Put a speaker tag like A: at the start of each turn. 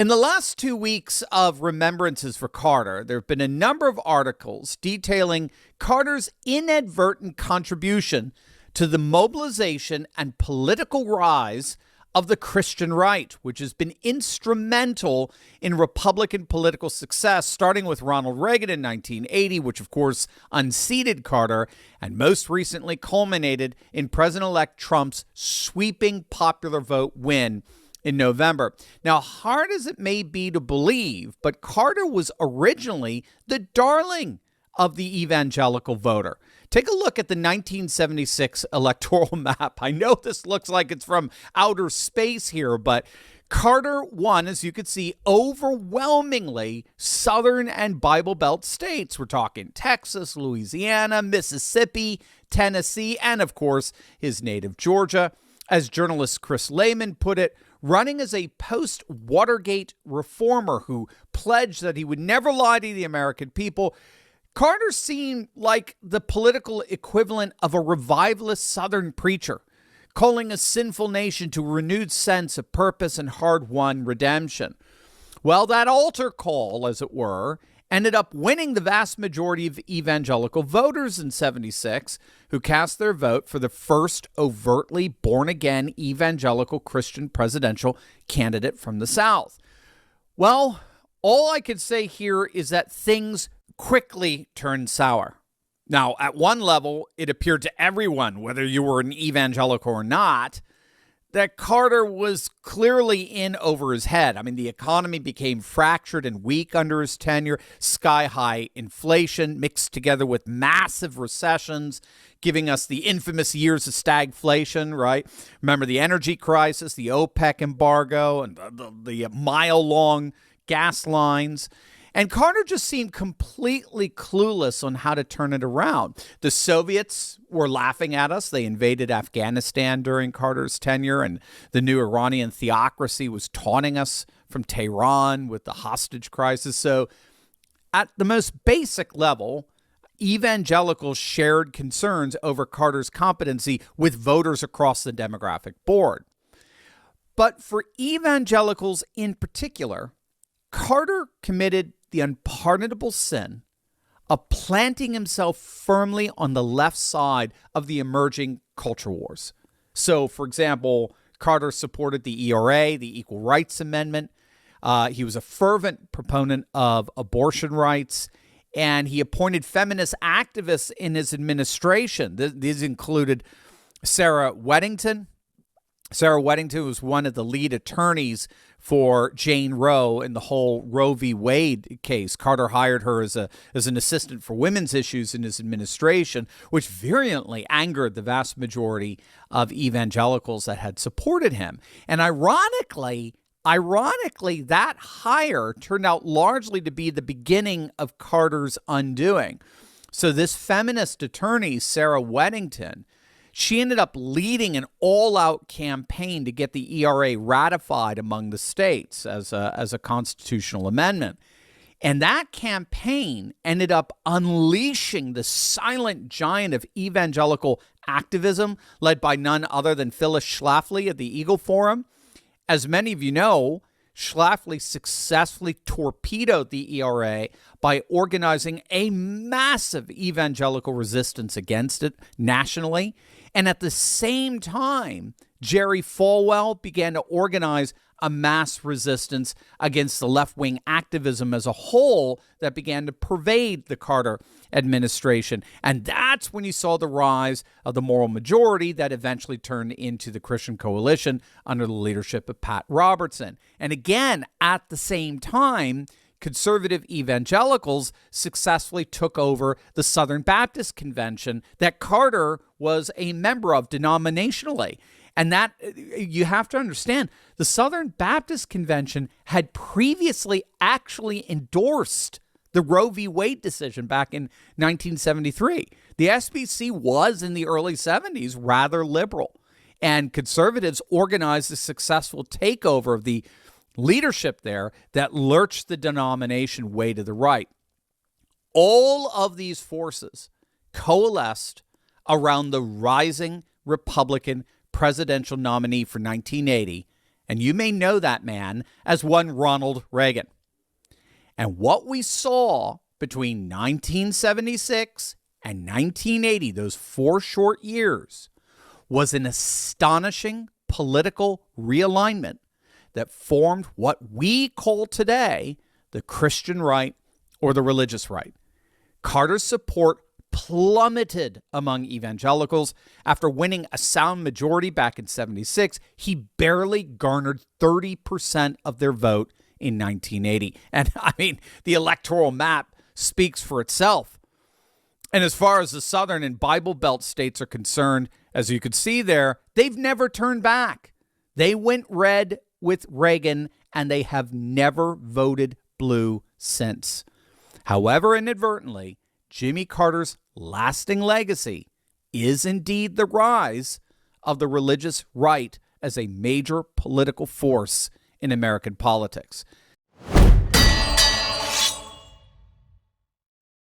A: In the last 2 weeks of remembrances for Carter, there have been a number of articles detailing Carter's inadvertent contribution to the mobilization and political rise of the Christian right, which has been instrumental in Republican political success, starting with Ronald Reagan in 1980, which of course unseated Carter, and most recently culminated in President-elect Trump's sweeping popular vote win in November. Now, hard as it may be to believe, but Carter was originally the darling of the evangelical voter. Take a look at the 1976 electoral map. I know this looks like it's from outer space here, but Carter won, as you could see, overwhelmingly Southern and Bible Belt states. We're talking Texas, Louisiana, Mississippi, Tennessee, and of course, his native Georgia. As journalist Chris Lehman put it, running as a post-Watergate reformer who pledged that he would never lie to the American people, Carter seemed like the political equivalent of a revivalist Southern preacher, calling a sinful nation to a renewed sense of purpose and hard-won redemption. Well, that altar call, as it were, ended up winning the vast majority of evangelical voters in 76, who cast their vote for the first overtly born-again evangelical Christian presidential candidate from the South. Well, all I can say here is that things quickly turned sour. Now, at one level, it appeared to everyone, whether you were an evangelical or not, that Carter was clearly in over his head. I mean, the economy became fractured and weak under his tenure. Sky-high inflation mixed together with massive recessions, giving us the infamous years of stagflation, right? Remember the energy crisis, the OPEC embargo, and the mile-long gas lines. And Carter just seemed completely clueless on how to turn it around. The Soviets were laughing at us. They invaded Afghanistan during Carter's tenure, and the new Iranian theocracy was taunting us from Tehran with the hostage crisis. So at the most basic level, evangelicals shared concerns over Carter's competency with voters across the demographic board. But for evangelicals in particular, Carter committed the unpardonable sin of planting himself firmly on the left side of the emerging culture wars. So, for example, Carter supported the ERA, the Equal Rights Amendment. He was a fervent proponent of abortion rights, and he appointed feminist activists in his administration. These included Sarah Weddington. Sarah Weddington was one of the lead attorneys for Jane Roe in the whole Roe v. Wade case. Carter hired her as an assistant for women's issues in his administration, which virulently angered the vast majority of evangelicals that had supported him. And ironically, that hire turned out largely to be the beginning of Carter's undoing. So this feminist attorney, Sarah Weddington, she ended up leading an all-out campaign to get the ERA ratified among the states as a constitutional amendment. And that campaign ended up unleashing the silent giant of evangelical activism led by none other than Phyllis Schlafly of the Eagle Forum. As many of you know, Schlafly successfully torpedoed the ERA by organizing a massive evangelical resistance against it nationally. And at the same time, Jerry Falwell began to organize a mass resistance against the left-wing activism as a whole that began to pervade the Carter administration. And that's when you saw the rise of the moral majority that eventually turned into the Christian Coalition under the leadership of Pat Robertson. And again, at the same time, conservative evangelicals successfully took over the Southern Baptist Convention that Carter was a member of denominationally. And that, you have to understand, the Southern Baptist Convention had previously actually endorsed the Roe v. Wade decision back in 1973. The SBC was, in the early 70s, rather liberal. And conservatives organized a successful takeover of the leadership there that lurched the denomination way to the right. All of these forces coalesced around the rising Republican presidential nominee for 1980, And you may know that man as one Ronald Reagan. And what we saw between 1976 and 1980, those 4 short years, was an astonishing political realignment that formed what we call today the Christian right or the religious right. Carter's support plummeted among evangelicals. After winning a sound majority back in 76, he barely garnered 30% of their vote in 1980. And I mean, the electoral map speaks for itself. And as far as the Southern and Bible Belt states are concerned, as you could see there, they've never turned back. They went red with Reagan, and they have never voted blue since. However, inadvertently, Jimmy Carter's lasting legacy is indeed the rise of the religious right as a major political force in American politics.